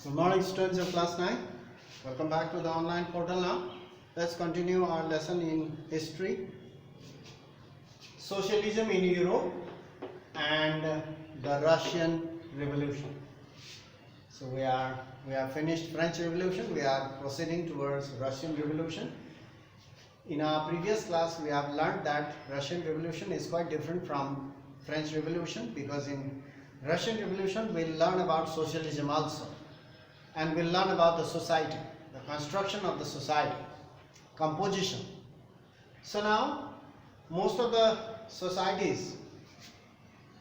Good morning, students of class 9. Welcome back to the online portal now. Let's continue our lesson in history. Socialism in Europe and the Russian Revolution. So we have finished French Revolution. We are proceeding towards Russian Revolution. In our previous class, we have learned that Russian Revolution is quite different from French Revolution, because in Russian Revolution we'll learn about socialism also, and we'll learn about the society, the construction of the society, composition. So now most of the societies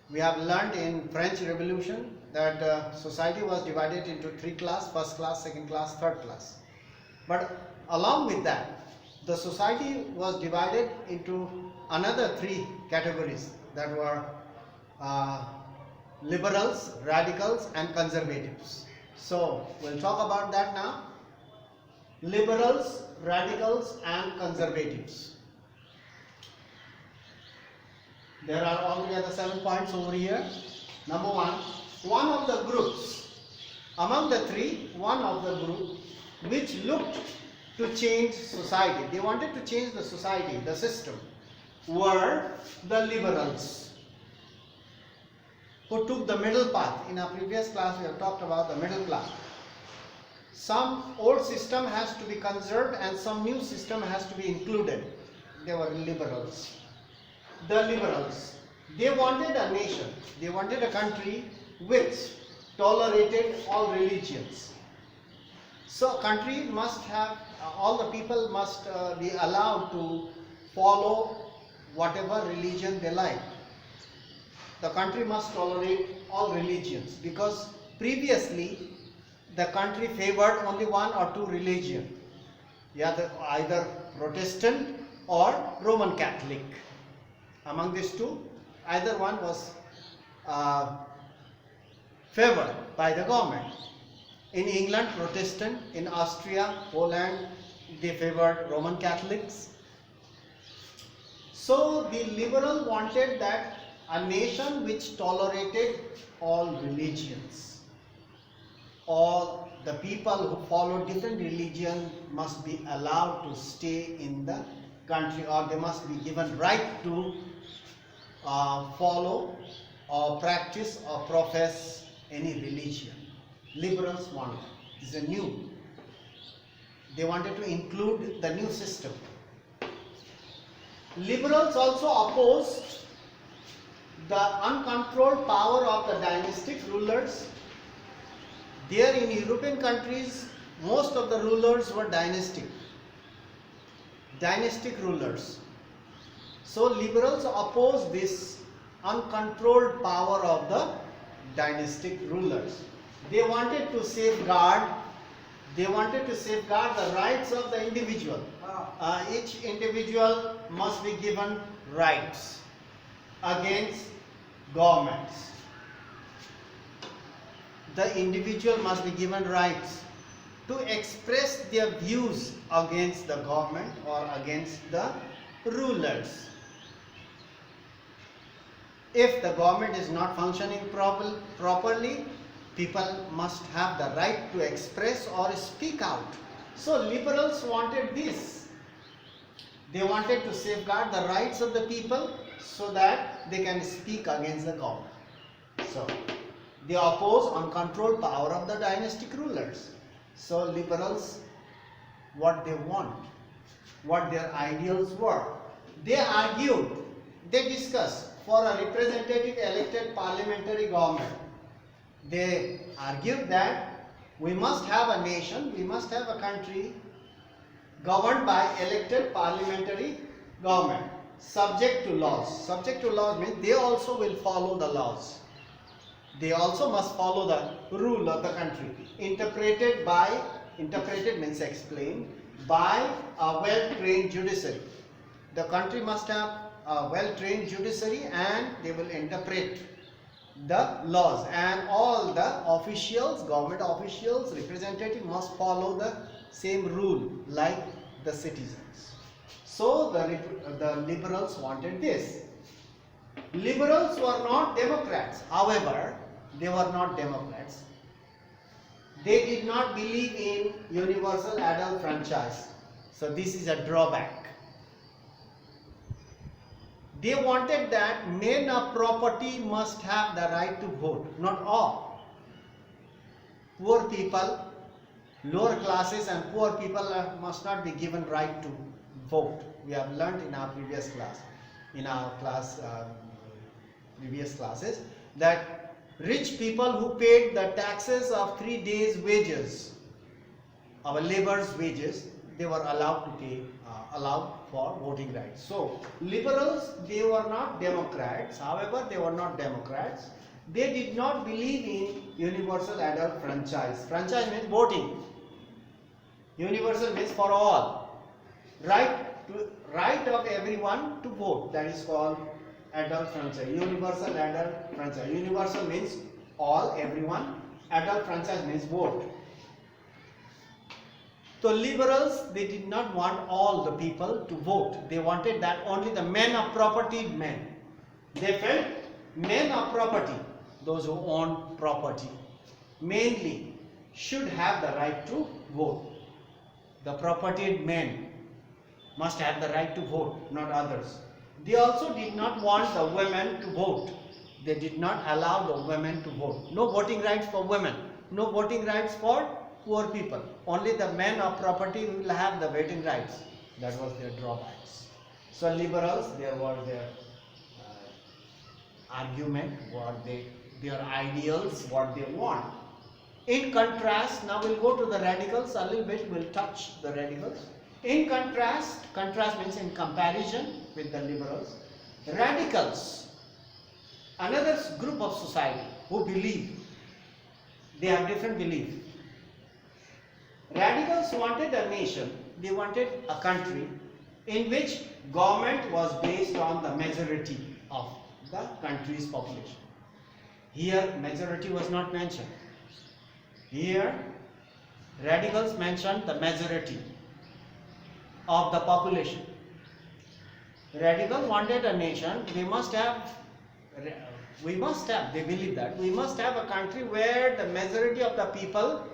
we have learned in French Revolution that society was divided into three classes: first class, second class, third class. But along with that, the society was divided into another three categories, that were liberals, radicals and conservatives. So we'll talk about that now. Liberals, radicals and conservatives. There are altogether 7 points over here. Number one of the groups, among the three, one of the group which looked to change society, they wanted to change the society, the system, were the liberals, who took the middle path. In our previous class we have talked about the middle class. Some old system has to be conserved and some new system has to be included. They were liberals. The liberals, they wanted a nation, they wanted a country which tolerated all religions. So a country must have, all the people must be allowed to follow whatever religion they like. The country must tolerate all religions, because previously the country favored only one or two religions, either Protestant or Roman Catholic. Among these two, either one was favored by the government. In England, Protestant; in Austria, Poland, they favored Roman Catholics. So the liberal wanted that a nation which tolerated all religions. All the people who follow different religion must be allowed to stay in the country, or they must be given right to follow or practice or profess any religion. Liberals wanted. This is a new. They wanted to include the new system. Liberals also opposed the uncontrolled power of the dynastic rulers. There in European countries, most of the rulers were dynastic rulers. So liberals opposed this uncontrolled power of the dynastic rulers. They wanted to safeguard the rights of the individual. Each individual must be given rights against governments. The individual must be given rights to express their views against the government or against the rulers. If the government is not functioning properly, people must have the right to express or speak out. So liberals wanted this. They wanted to safeguard the rights of the people so that they can speak against the government. So they oppose uncontrolled power of the dynastic rulers. So liberals, what they want, what their ideals were, they argued, they discussed for a representative elected parliamentary government. They argued that we must have a nation, we must have a country governed by elected parliamentary government, subject to laws. Subject to laws means they also will follow the laws. They also must follow the rule of the country, interpreted means explained, by a well-trained judiciary. The country must have a well-trained judiciary and they will interpret the laws, and all the officials, government officials, representatives must follow the same rule like the citizens. So the liberals wanted this. Liberals were not Democrats. However, they were not Democrats. They did not believe in universal adult franchise. So this is a drawback. They wanted that men of property must have the right to vote. Not all. Poor people, lower classes and poor people must not be given right to vote. We have learned in our previous class, previous classes, that rich people who paid the taxes of 3 days wages, our labor's wages, they were allowed to pay, allowed for voting rights. So liberals, they were not Democrats. However, they were not Democrats. They did not believe in universal adult franchise. Franchise means voting. Universal means for all. Right of everyone to vote. That is called adult franchise. Universal adult franchise. Universal means all, everyone. Adult franchise means vote. So liberals, they did not want all the people to vote. They wanted that only the men of property men. They felt men of property, those who own property, mainly should have the right to vote. The propertied men must have the right to vote, not others. They also did not want the women to vote. They did not allow the women to vote. No voting rights for women. No voting rights for poor people. Only the men of property will have the voting rights. That was their drawbacks. So liberals, there was their argument, their ideals, what they want. In contrast, now we'll go to the radicals a little bit. We'll touch the radicals. In contrast means in comparison with the liberals. Radicals, another group of society who believe, they have different belief. Radicals wanted a nation, they wanted a country in which government was based on the majority of the country's population. Here majority was not mentioned. Here radicals mentioned the majority of the population. Radicals wanted a nation, they believe that we must have a country where the majority of the people,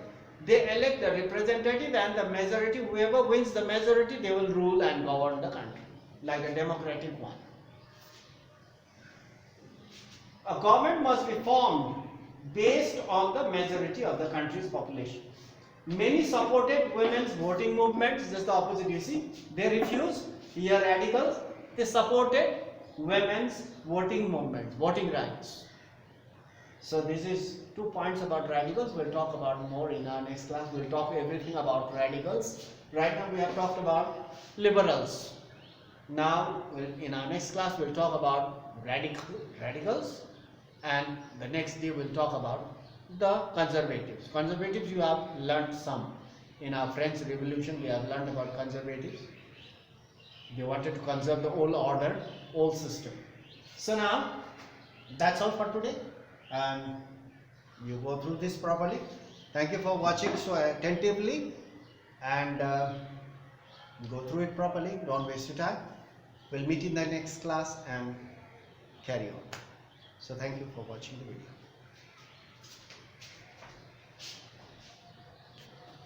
they elect the representative, and the majority, whoever wins the majority, they will rule and govern the country like a democratic one. A government must be formed based on the majority of the country's population. Many supported women's voting movements, just the opposite you see. They refused. Here radicals, they supported women's voting movements, voting rights. So this is 2 points about radicals. We'll talk about more in our next class. We'll talk everything about radicals. Right now we have talked about liberals. Now in our next class we'll talk about radicals, and the next day we'll talk about the conservatives. Conservatives, you have learned some. In our French Revolution we have learned about conservatives. They wanted to conserve the old order, old system. So now that's all for today, and you go through this properly. Thank you for watching so attentively, and go through it properly. Don't waste your time. We'll meet in the next class and carry on. So thank you for watching the video.